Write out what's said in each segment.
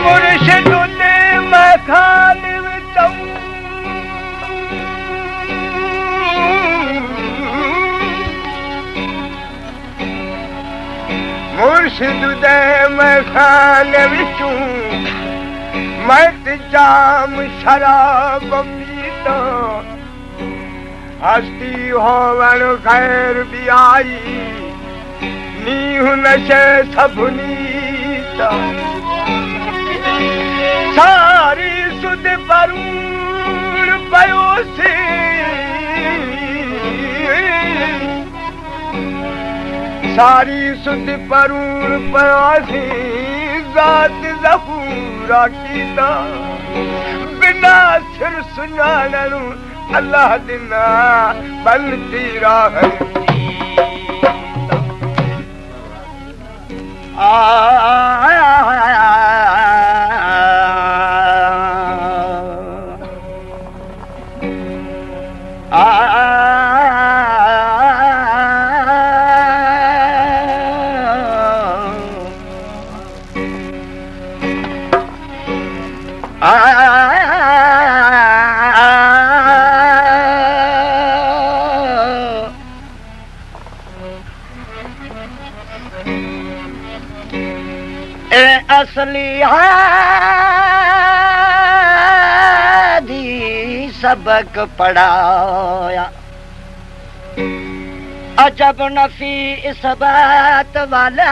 मुर्शिद ने मखान विचों मुर्शिद दे मखान विचों मत जाम शराब पीता हस्ती होवन खैर भी आई नीह नशे सबनीता सारी सुध परूर पयोसी सारी सुध परूर पयोसी जात ज़हूरा कीता बिना सिर सुञाणणु अल्लाह दिना बनती राह असली हादी सबक पढ़ाया अजब नफी इस बात वाला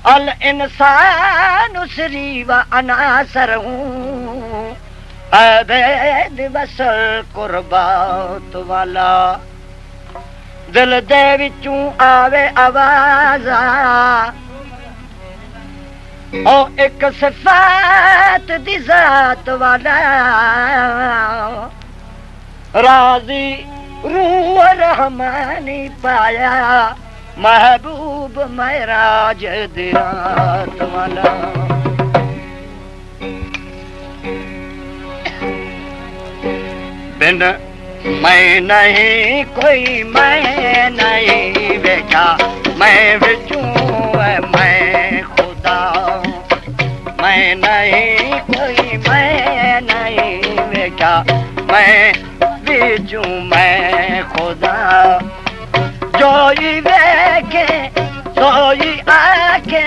अल इंसान उसरी व अनासर हूँ अबैद वसल कुर्बात वाला दिल दे विचों आवे आवाज़ा ओ एक सिफात दी जात वाला राजी रूह रहमानी पाया महबूब महराज दी रात वाला बिन मैं नहीं कोई मैं नहीं बेटा मैं बिचूं मैं खुदा मैं नहीं कोई मैं नहीं बेटा मैं बिचूं मैं खुदा जो ही देखे तो ही आके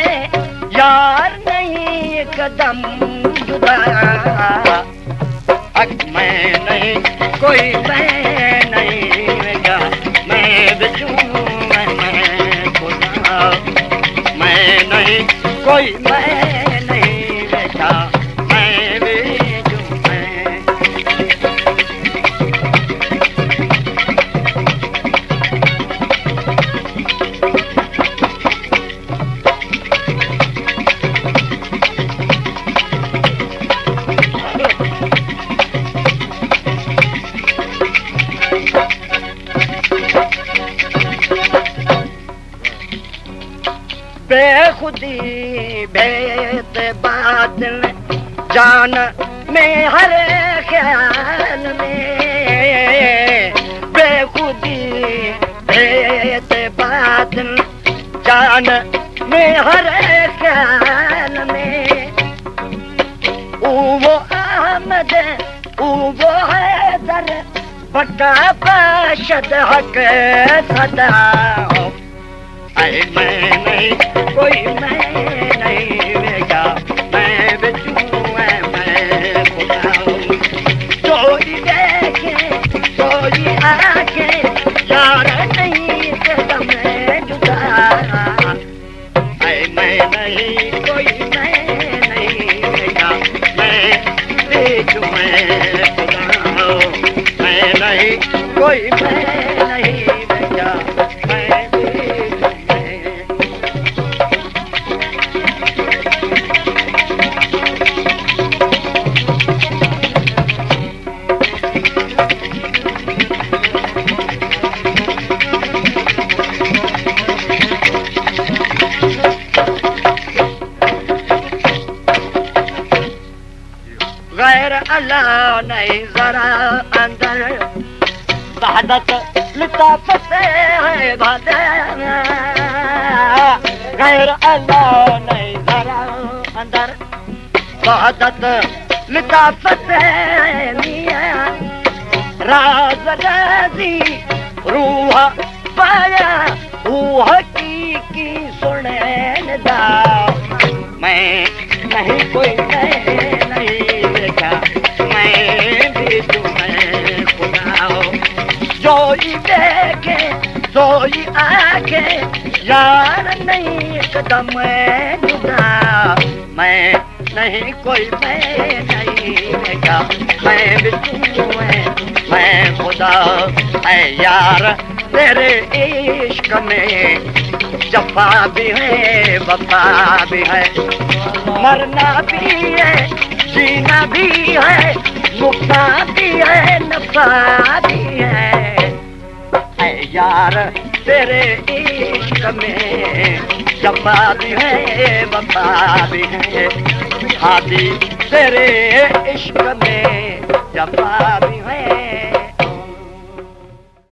यार नहीं एकदम जुदा मैं नहीं कोई मैं नहीं बेटा मैं बिचूं मैं खुदा मैं नहीं कोई मैं नहीं बेटा मैं बिचूं मैं बेखुदी भेद बादल जान में हर ख्याल में बेखुदी भेद बादल जान में हर ख्याल में वो आमद वो हैदर बटा पाशद हक सदा मैं नहीं कोई मैं नहीं बेटा मैं बिचूं मैं खुदा जो ही देखे तो ही आके यार नहीं एकदम जुदा मैं नहीं कोई मैं नहीं बेटा मैं बिचूं मैं खुदा मैं नहीं कोई मैं नहीं बेटा गैर अल्लाह नहीं जरा अंदर वहदत लताफत है भला गैर वहदत लताफत राज राजी रूह पाया रूह की सुने दा मैं नहीं कोई नहीं देखा मैं भी तुम्हें खुदा जो ही देखे सोई आके यार नहीं एकदम जुदा मैं नहीं कोई मैं नहीं देखा मैं भी तुम्हें मैं खुदा है यार तेरे इश्क में जफा भी है वफा भी है मरना भी है जीना भी है नुकसान भी है नफा भी है यार तेरे इश्क में जफा भी है वफा भी है हादी तेरे इश्क में जफा भी है